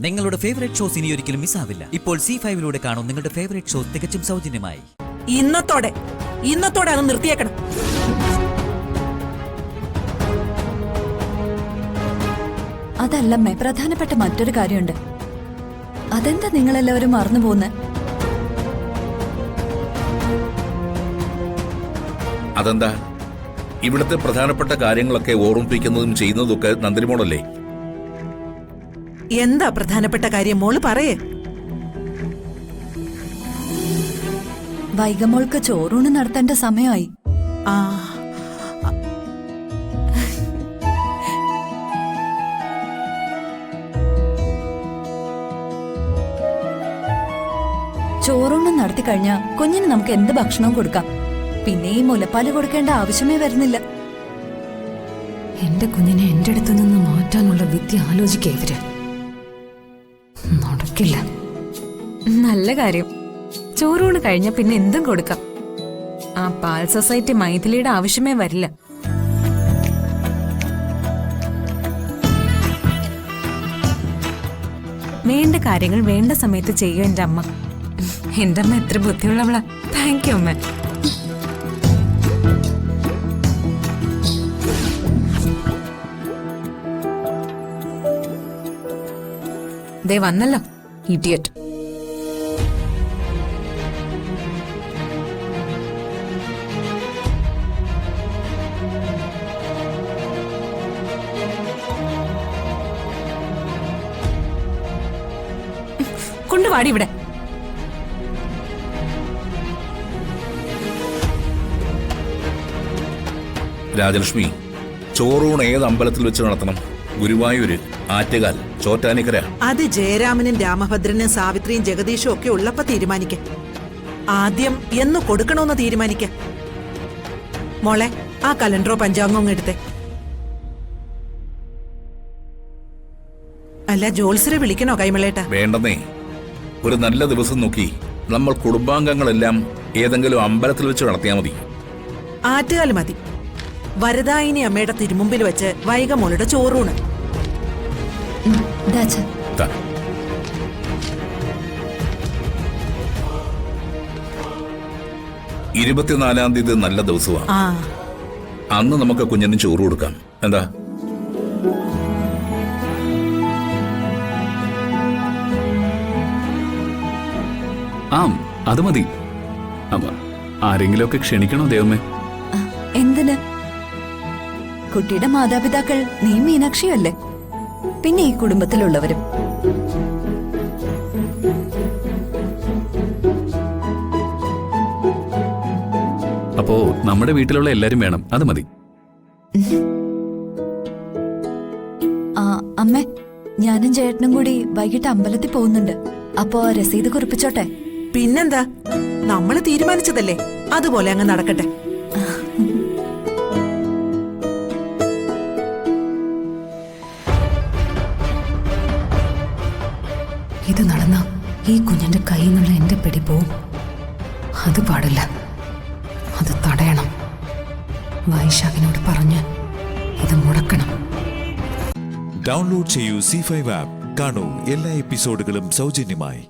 നിങ്ങളുടെ favourite shows ഇനി ഒരിക്കലും മിസ്സാവില്ല. ഇപ്പോൾ C5 കാണും നിങ്ങളുടെ ഫേവറേറ്റ് ഷോസ് തികച്ചും സൗജന്യമായി. ഇന്നത്തോടെ അത് നിർത്തിയേക്കണം. അതല്ലമ്മേ, പ്രധാനപ്പെട്ട മറ്റൊരു കാര്യമുണ്ട്. അതെന്താ നിങ്ങളെല്ലാവരും മറന്നു പോകുന്നത്? അതെന്താ? ഇവിടുത്തെ പ്രധാനപ്പെട്ട കാര്യങ്ങളൊക്കെ ഓർമ്മിപ്പിക്കുന്നതും ചെയ്യുന്നതൊക്കെ നന്ദിനിമോളല്ലേ? എന്താ പ്രധാനപ്പെട്ട കാര്യം മോള് പറയേ. വൈകമോൾക്ക് ചോറൂണ് നടത്തേണ്ട സമയമായി. ചോറൂണ് നടത്തി കഴിഞ്ഞാ കുഞ്ഞിന് നമുക്ക് എന്ത് ഭക്ഷണവും കൊടുക്കാം. പിന്നെ ഈ മുലപ്പാല് കൊടുക്കേണ്ട ആവശ്യമേ വരുന്നില്ല. എന്റെ കുഞ്ഞിനെ എന്റെ അടുത്ത് നിന്ന് മാറ്റാനുള്ള വിദ്യ ആലോചിക്കുക ഇവര്. നടക്കില്ല. നല്ല കാര്യം. ചോറൂണ് കഴിഞ്ഞ പിന്നെ എന്തും കൊടുക്കാം. ആ പാൽ സൊസൈറ്റി മൈഥിലിയുടെ ആവശ്യമേ വരില്ല. വേണ്ട കാര്യങ്ങൾ വേണ്ട സമയത്ത് ചെയ്യും എന്റെ അമ്മ. എന്റെ അമ്മ എത്ര ബുദ്ധിയുള്ളവളാ. താങ്ക് യു അമ്മ. ദേ വന്നല്ലോ ഇഡിയറ്റ്. കൊണ്ടുവാടി ഇവിടെ. രാജലക്ഷ്മി, ചോറൂണ് ഏത് അമ്പലത്തിൽ വെച്ച് നടത്തണം? ഗുരുവായൂര്, ആറ്റുകാൽ, ചോറ്റാനിക്കര? അത് ജയരാമനും രാമഭദ്രനും സാവിത്രിയും ജഗദീഷും ഒക്കെ ഉള്ളപ്പോ തീരുമാനിക്ക. ആദ്യം എന്ന് കൊടുക്കണോന്ന് തീരുമാനിക്ക. മോളെ, ആ കലണ്ടറോ പഞ്ചാംഗവും എടുത്തേ. അല്ല, ജോത്സരെ വിളിക്കണോ കൈമളേട്ട? വേണ്ടെന്നേ. ഒരു നല്ല ദിവസം നോക്കി നമ്മൾ കുടുംബാംഗങ്ങളെല്ലാം ഏതെങ്കിലും അമ്പലത്തിൽ വെച്ച് നടത്തിയാൽ മതി. ആറ്റുകാൽ മതി. വരദായിനി അമ്മയുടെ തിരുമുമ്പിൽ വെച്ച് വൈകമോളുടെ ചോറൂണ്. 24-ാം തീയതി നല്ല ദിവസമാണ്. അന്ന് നമുക്ക് കുഞ്ഞിന് ചോറ് കൊടുക്കാം. എന്താ? അത് മതി. ആരെങ്കിലുമൊക്കെ ക്ഷണിക്കണോ ദൈവമേ? എന്തിന്? കുട്ടിയുടെ മാതാപിതാക്കൾ നീ മീനാക്ഷിയല്ലേ, പിന്നെ ഈ കുടുംബത്തിലുള്ളവരും. അപ്പോ നമ്മുടെ വീട്ടിലുള്ള എല്ലാരും വേണം. അത് മതി. അമ്മേ, ഞാനും ചേട്ടനും കൂടി വൈകിട്ട് അമ്പലത്തിൽ പോകുന്നുണ്ട്. അപ്പോ രസീത് കുറിപ്പിച്ചോട്ടെ? പിന്നെന്താ, നമ്മള് തീരുമാനിച്ചതല്ലേ, അതുപോലെ അങ്ങ് നടക്കട്ടെ. ഇത് നടന്ന ഈ കുഞ്ഞിന്റെ കയ്യിൽ നിന്നുള്ള എന്റെ പിടി പോവും. അത് പാടില്ല. അത് തടയണം. വൈശാഖിനോട് പറഞ്ഞ് ഇത് മുടക്കണം. ഡൗൺലോഡ് ചെയ്യൂ C5 ആപ്പ്. കാണൂ എല്ലാ എപ്പിസോഡുകളും സൗജന്യമായി.